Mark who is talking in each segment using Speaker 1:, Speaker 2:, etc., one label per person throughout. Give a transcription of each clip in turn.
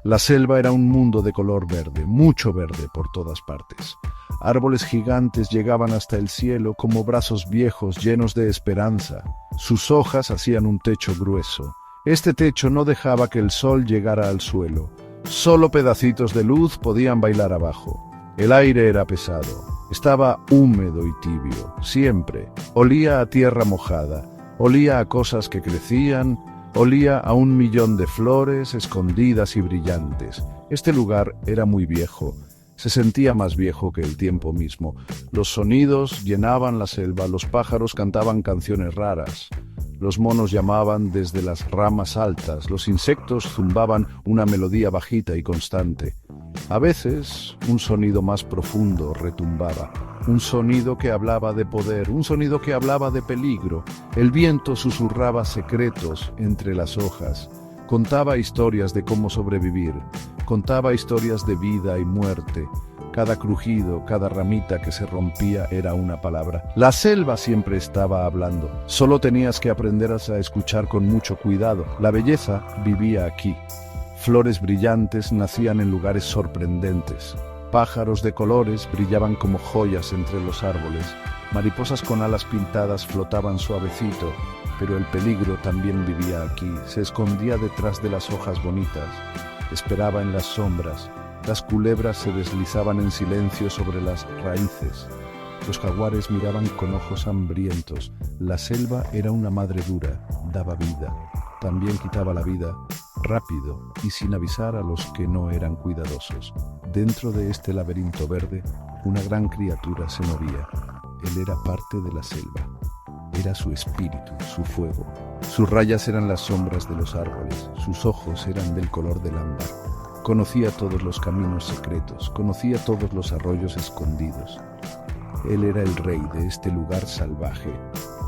Speaker 1: La selva era un mundo de color verde, mucho verde por todas partes. Árboles gigantes llegaban hasta el cielo como brazos viejos llenos de esperanza. Sus hojas hacían un techo grueso. Este techo no dejaba que el sol llegara al suelo. Solo pedacitos de luz podían bailar abajo. El aire era pesado. Estaba húmedo y tibio, siempre. Olía a tierra mojada. Olía a cosas que crecían. Olía a 1.000.000 de flores escondidas y brillantes. Este lugar era muy viejo. Se sentía más viejo que el tiempo mismo. Los sonidos llenaban la selva, los pájaros cantaban canciones raras. Los monos llamaban desde las ramas altas, los insectos zumbaban una melodía bajita y constante. A veces, un sonido más profundo retumbaba. Un sonido que hablaba de poder, un sonido que hablaba de peligro. El viento susurraba secretos entre las hojas. Contaba historias de cómo sobrevivir. Contaba historias de vida y muerte. Cada crujido, cada ramita que se rompía era una palabra. La selva siempre estaba hablando. Solo tenías que aprender a escuchar con mucho cuidado. La belleza vivía aquí. Flores brillantes nacían en lugares sorprendentes. Pájaros de colores brillaban como joyas entre los árboles. Mariposas con alas pintadas flotaban suavecito, pero el peligro también vivía aquí. Se escondía detrás de las hojas bonitas. Esperaba en las sombras. Las culebras se deslizaban en silencio sobre las raíces. Los jaguares miraban con ojos hambrientos. La selva era una madre dura, daba vida. También quitaba la vida, rápido y sin avisar a los que no eran cuidadosos. Dentro de este laberinto verde, una gran criatura se movía. Él era parte de la selva. Era su espíritu, su fuego. Sus rayas eran las sombras de los árboles. Sus ojos eran del color del ámbar. Conocía todos los caminos secretos. Conocía todos los arroyos escondidos. Él era el rey de este lugar salvaje.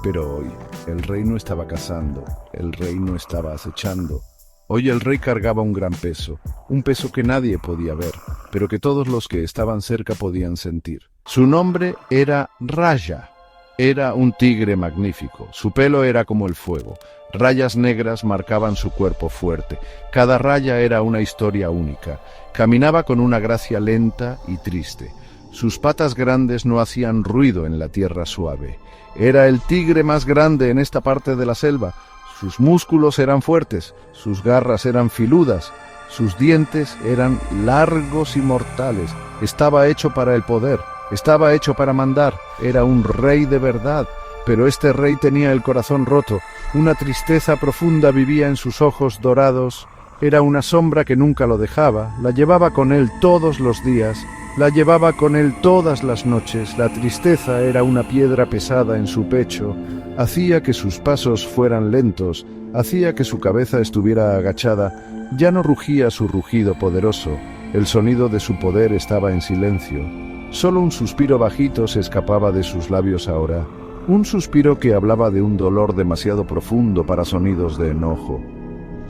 Speaker 1: Pero hoy, el rey no estaba cazando. El rey no estaba acechando. Hoy el rey cargaba un gran peso. Un peso que nadie podía ver, pero que todos los que estaban cerca podían sentir. Su nombre era Raya. Era un tigre magnífico. Su pelo era como el fuego. Rayas negras marcaban su cuerpo fuerte. Cada raya era una historia única. Caminaba con una gracia lenta y triste. Sus patas grandes no hacían ruido en la tierra suave. Era el tigre más grande en esta parte de la selva. Sus músculos eran fuertes, sus garras eran filudas, sus dientes eran largos y mortales. Estaba hecho para el poder. Estaba hecho para mandar. Era un rey de verdad, pero este rey tenía el corazón roto. Una tristeza profunda vivía en sus ojos dorados. Era una sombra que nunca lo dejaba. La llevaba con él todos los días. La llevaba con él todas las noches. La tristeza era una piedra pesada en su pecho. Hacía que sus pasos fueran lentos. Hacía que su cabeza estuviera agachada. Ya no rugía su rugido poderoso. El sonido de su poder estaba en silencio. Solo un suspiro bajito se escapaba de sus labios ahora. Un suspiro que hablaba de un dolor demasiado profundo para sonidos de enojo.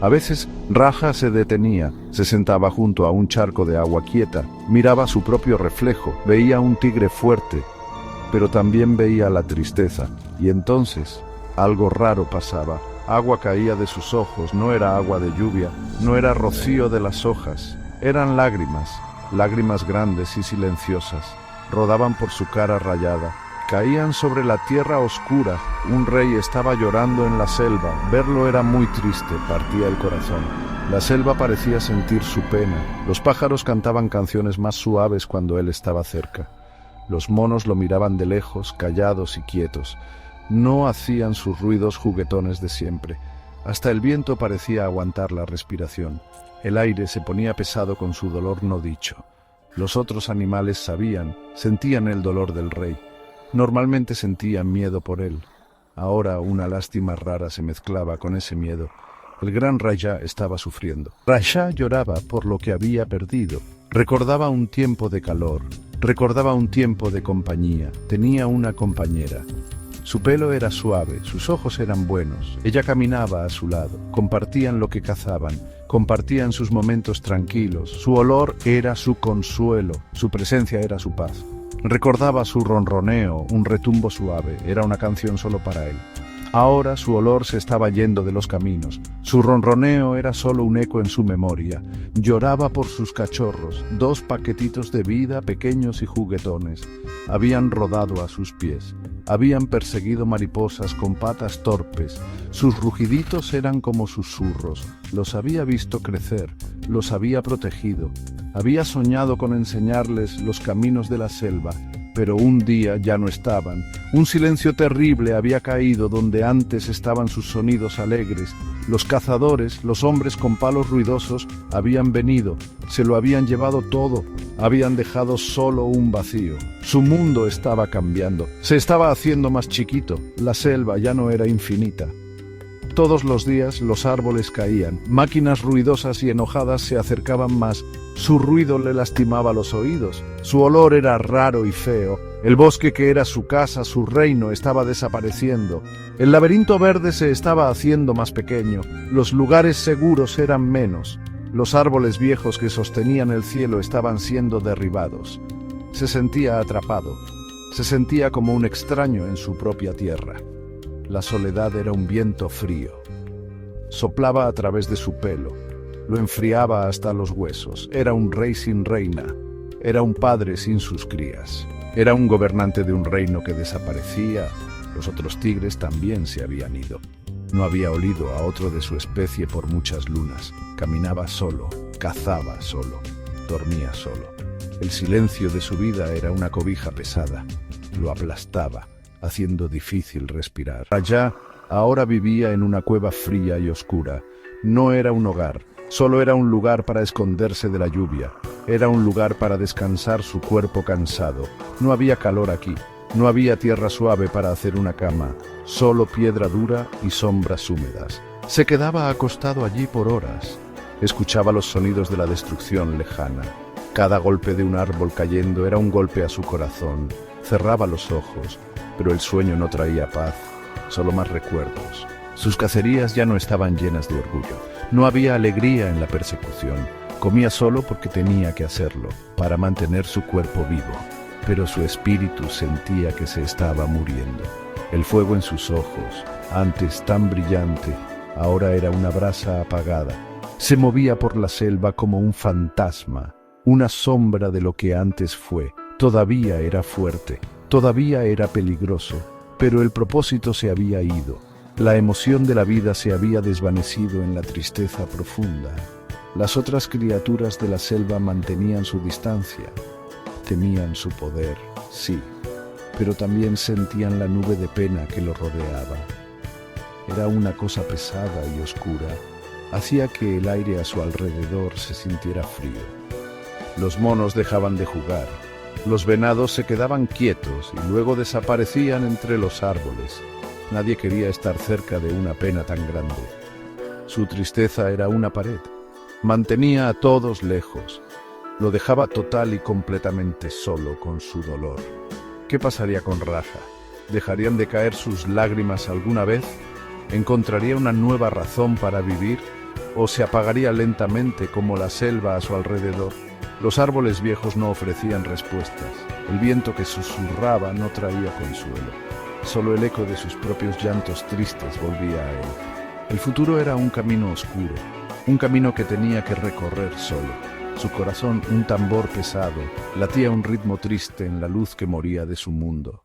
Speaker 1: A veces Raja se detenía, se sentaba junto a un charco de agua quieta, miraba su propio reflejo, veía un tigre fuerte, pero también veía la tristeza. Y entonces algo raro pasaba. Agua caía de sus ojos, no era agua de lluvia, no era rocío de las hojas, eran lágrimas. Lágrimas grandes y silenciosas, rodaban por su cara rayada, caían sobre la tierra oscura. Un rey estaba llorando en la selva, verlo era muy triste, partía el corazón. La selva parecía sentir su pena, los pájaros cantaban canciones más suaves cuando él estaba cerca. Los monos lo miraban de lejos, callados y quietos, no hacían sus ruidos juguetones de siempre. Hasta el viento parecía aguantar la respiración. El aire se ponía pesado con su dolor no dicho. Los otros animales sabían, sentían el dolor del rey. Normalmente sentían miedo por él. Ahora una lástima rara se mezclaba con ese miedo. El gran Raya estaba sufriendo. Raya lloraba por lo que había perdido. Recordaba un tiempo de calor, recordaba un tiempo de compañía. Tenía una compañera. Su pelo era suave, sus ojos eran buenos. Ella caminaba a su lado, compartían lo que cazaban, compartían sus momentos tranquilos. Su olor era su consuelo, su presencia era su paz. Recordaba su ronroneo, un retumbo suave, era una canción solo para él. Ahora su olor se estaba yendo de los caminos. Su ronroneo era solo un eco en su memoria. Lloraba por sus cachorros, 2 paquetitos de vida pequeños y juguetones. Habían rodado a sus pies. Habían perseguido mariposas con patas torpes. Sus rugiditos eran como susurros. Los había visto crecer, los había protegido. Había soñado con enseñarles los caminos de la selva, pero un día ya no estaban. Un silencio terrible había caído donde antes estaban sus sonidos alegres. Los cazadores, los hombres con palos ruidosos, habían venido, se lo habían llevado todo, habían dejado solo un vacío. Su mundo estaba cambiando, se estaba haciendo más chiquito, la selva ya no era infinita. Todos los días los árboles caían, máquinas ruidosas y enojadas se acercaban más. Su ruido le lastimaba los oídos, su olor era raro y feo. El bosque que era su casa, su reino, estaba desapareciendo. El laberinto verde se estaba haciendo más pequeño, los lugares seguros eran menos. Los árboles viejos que sostenían el cielo estaban siendo derribados. Se sentía atrapado, se sentía como un extraño en su propia tierra. La soledad era un viento frío. Soplaba a través de su pelo, lo enfriaba hasta los huesos. Era un rey sin reina, era un padre sin sus crías. Era un gobernante de un reino que desaparecía. Los otros tigres también se habían ido. No había olido a otro de su especie por muchas lunas. Caminaba solo, cazaba solo, dormía solo. El silencio de su vida era una cobija pesada. Lo aplastaba, haciendo difícil respirar. Allá, ahora vivía en una cueva fría y oscura. No era un hogar, solo era un lugar para esconderse de la lluvia. Era un lugar para descansar su cuerpo cansado. No había calor aquí, no había tierra suave para hacer una cama, solo piedra dura y sombras húmedas. Se quedaba acostado allí por horas. Escuchaba los sonidos de la destrucción lejana. Cada golpe de un árbol cayendo era un golpe a su corazón. Cerraba los ojos, pero el sueño no traía paz, solo más recuerdos. Sus cacerías ya no estaban llenas de orgullo. No había alegría en la persecución. Comía solo porque tenía que hacerlo, para mantener su cuerpo vivo. Pero su espíritu sentía que se estaba muriendo. El fuego en sus ojos, antes tan brillante, ahora era una brasa apagada. Se movía por la selva como un fantasma, una sombra de lo que antes fue. Todavía era fuerte, todavía era peligroso, pero el propósito se había ido. La emoción de la vida se había desvanecido en la tristeza profunda. Las otras criaturas de la selva mantenían su distancia. Temían su poder, sí, pero también sentían la nube de pena que lo rodeaba. Era una cosa pesada y oscura. Hacía que el aire a su alrededor se sintiera frío. Los monos dejaban de jugar. Los venados se quedaban quietos y luego desaparecían entre los árboles. Nadie quería estar cerca de una pena tan grande. Su tristeza era una pared. Mantenía a todos lejos. Lo dejaba total y completamente solo con su dolor. ¿Qué pasaría con Raja? ¿Dejarían de caer sus lágrimas alguna vez? ¿Encontraría una nueva razón para vivir? ¿O se apagaría lentamente como la selva a su alrededor? Los árboles viejos no ofrecían respuestas. El viento que susurraba no traía consuelo. Solo el eco de sus propios llantos tristes volvía a él. El futuro era un camino oscuro, un camino que tenía que recorrer solo. Su corazón, un tambor pesado, latía un ritmo triste en la luz que moría de su mundo.